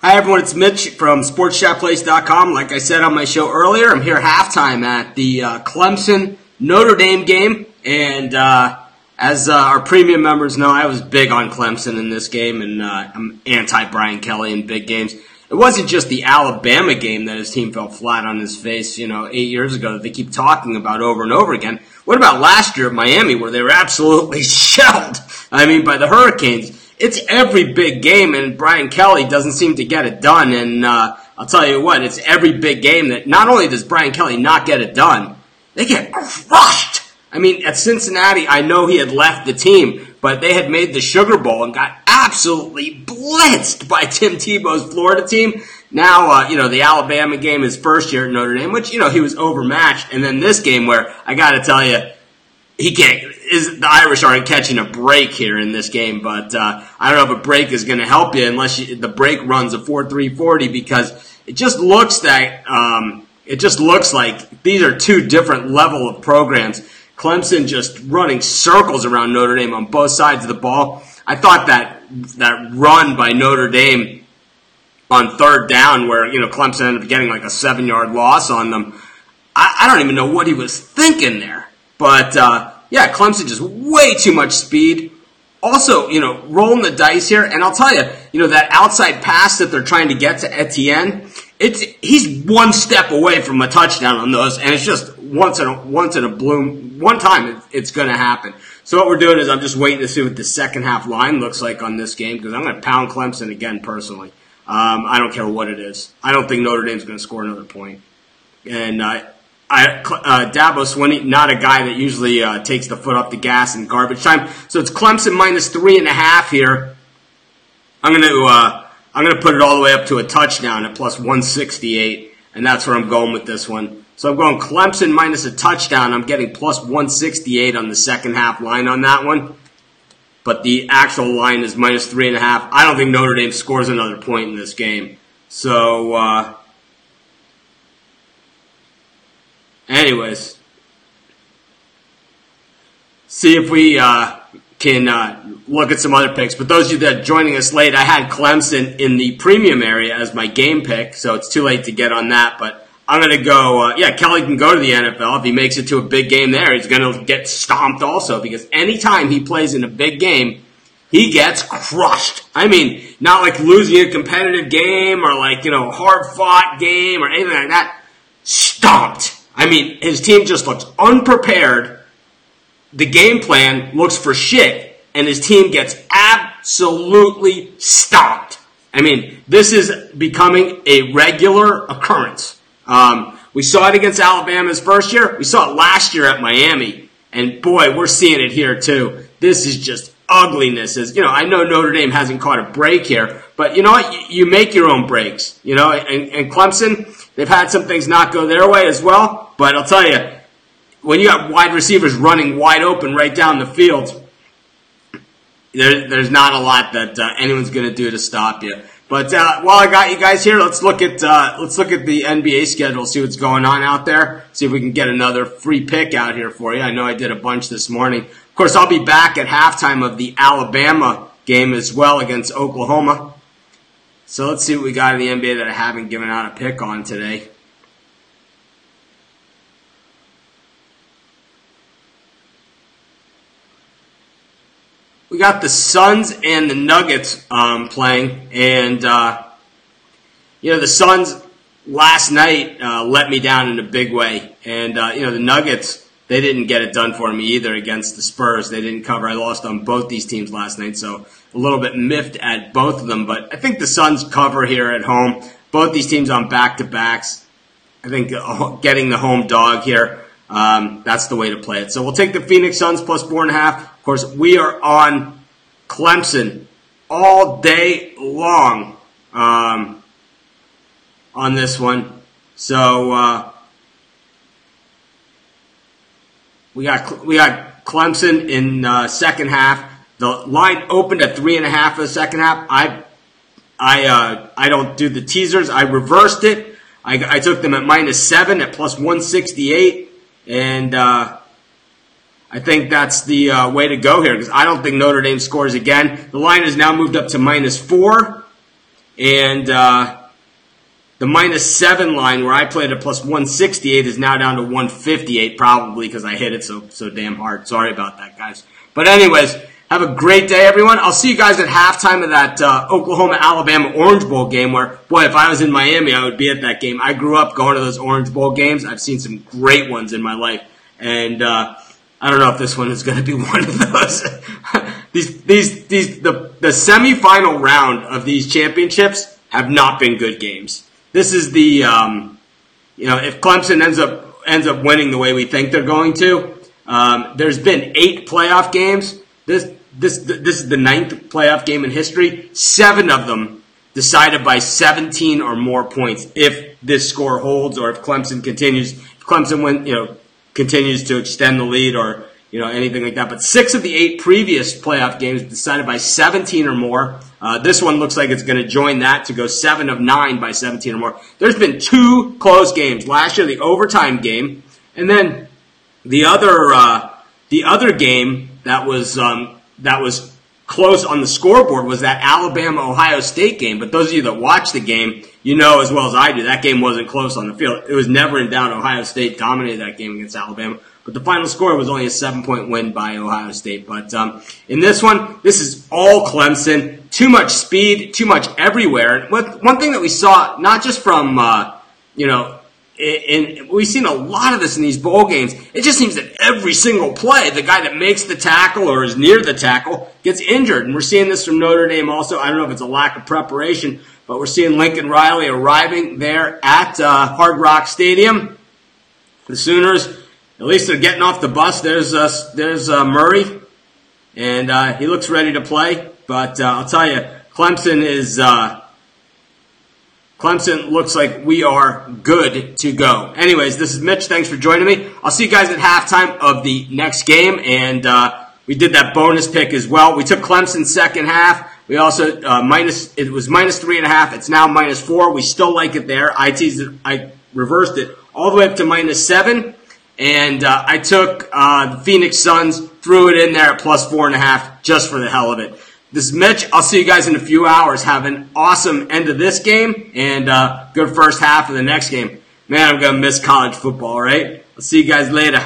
Hi everyone, it's Mitch from SportsChatPlace.com. Like I said on my show earlier, I'm here halftime at the Clemson Notre Dame game, and as our premium members know, I was big on Clemson in this game, and I'm anti-Brian Kelly in big games. It wasn't just the Alabama game that his team fell flat on his face, 8 years ago that they keep talking about over and over again. What about last year at Miami where they were absolutely shelled, by the Hurricanes? It's every big game, and Brian Kelly doesn't seem to get it done. And I'll tell you what, it's every big game that not only does Brian Kelly not get it done, they get crushed. At Cincinnati, I know he had left the team, but they had made the Sugar Bowl and got absolutely blitzed by Tim Tebow's Florida team. Now, the Alabama game, his first year at Notre Dame, which, he was overmatched. And then this game where, I got to tell you, the Irish aren't catching a break here in this game, but I don't know if a break is going to help you unless the break runs a 4.340, because it just looks like these are two different level of programs. Clemson just running circles around Notre Dame on both sides of the ball. I thought that run by Notre Dame on third down where, Clemson ended up getting like a 7-yard loss on them. I don't even know what he was thinking there. But, Clemson just way too much speed. Also, rolling the dice here. And I'll tell you, that outside pass that they're trying to get to Etienne, he's one step away from a touchdown on those. And it's just once in a bloom. One time it's going to happen. So what we're doing is I'm just waiting to see what the second half line looks like on this game, because I'm going to pound Clemson again personally. I don't care what it is. I don't think Notre Dame's going to score another point. And, Dabo Swinney, not a guy that usually takes the foot off the gas in garbage time. So it's Clemson minus 3.5 here. I'm gonna put it all the way up to a touchdown at plus 168, and that's where I'm going with this one. So I'm going Clemson minus a touchdown. I'm getting plus 168 on the second half line on that one. But the actual line is minus 3.5. I don't think Notre Dame scores another point in this game. So, anyways, see if we can look at some other picks. But those of you that are joining us late, I had Clemson in the premium area as my game pick, so it's too late to get on that. But I'm going to go, Kelly can go to the NFL. If he makes it to a big game there, he's going to get stomped also, because anytime he plays in a big game, he gets crushed. Not like losing a competitive game or like, hard-fought game or anything like that. Stomped. His team just looks unprepared. The game plan looks for shit, and his team gets absolutely stomped. This is becoming a regular occurrence. We saw it against Alabama's first year. We saw it last year at Miami. And boy, we're seeing it here too. This is just ugliness. I know Notre Dame hasn't caught a break here, but you know what? You make your own breaks. And Clemson, they've had some things not go their way as well. But I'll tell you, when you got wide receivers running wide open right down the field, there's not a lot that anyone's going to do to stop you. But while I got you guys here, let's look at the NBA schedule, see what's going on out there, see if we can get another free pick out here for you. I know I did a bunch this morning. Of course, I'll be back at halftime of the Alabama game as well against Oklahoma. So let's see what we got in the NBA that I haven't given out a pick on today. We got the Suns and the Nuggets playing, and the Suns last night let me down in a big way, and the Nuggets, they didn't get it done for me either against the Spurs. They didn't cover. I lost on both these teams last night, so a little bit miffed at both of them. But I think the Suns cover here at home. Both these teams on back-to-backs. I think getting the home dog here, that's the way to play it. So we'll take the Phoenix Suns plus 4.5. Of course, we are on Clemson all day long on this one. So we got Clemson in second half. The line opened at 3.5 for the second half. I don't do the teasers. I reversed it. I took them at -7 at plus 168, and I think that's the way to go here, because I don't think Notre Dame scores again. The line has now moved up to -4. And the -7 line where I played at plus 168 is now down to 158, probably because I hit it so damn hard. Sorry about that, guys. But anyways, have a great day, everyone. I'll see you guys at halftime of that Oklahoma-Alabama Orange Bowl game where, boy, if I was in Miami, I would be at that game. I grew up going to those Orange Bowl games. I've seen some great ones in my life. And I don't know if this one is going to be one of those. The semifinal round of these championships have not been good games. This is the, if Clemson ends up winning the way we think they're going to, there's been 8 playoff games. This is the 9th playoff game in history. 7 of them decided by 17 or more points. If this score holds, or if Clemson continues to extend the lead, or anything like that. But 6 of the 8 previous playoff games decided by 17 or more. This one looks like it's going to join that to go 7 of 9 by 17 or more. There's been 2 close games. Last year, the overtime game, and then the other game that was close on the scoreboard was that Alabama-Ohio State game. But those of you that watch the game, you know as well as I do, that game wasn't close on the field. It was never in doubt. Ohio State dominated that game against Alabama. But the final score was only a 7-point win by Ohio State. But in this one, this is all Clemson. Too much speed, too much everywhere. One thing that we saw, not just from, we've seen a lot of this in these bowl games. It just seems that every single play, the guy that makes the tackle or is near the tackle gets injured. And we're seeing this from Notre Dame also. I don't know if it's a lack of preparation, but we're seeing Lincoln Riley arriving there at Hard Rock Stadium. The Sooners, at least they're getting off the bus. There's Murray, and he looks ready to play. But I'll tell you, Clemson looks like we are good to go. Anyways, this is Mitch. Thanks for joining me. I'll see you guys at halftime of the next game. And we did that bonus pick as well. We took Clemson second half. We also it was -3.5. It's now -4. We still like it there. I reversed it all the way up to -7. And I took the Phoenix Suns, threw it in there at +4.5 just for the hell of it. This is Mitch. I'll see you guys in a few hours. Have an awesome end of this game and good first half of the next game. Man, I'm going to miss college football, right? I'll see you guys later.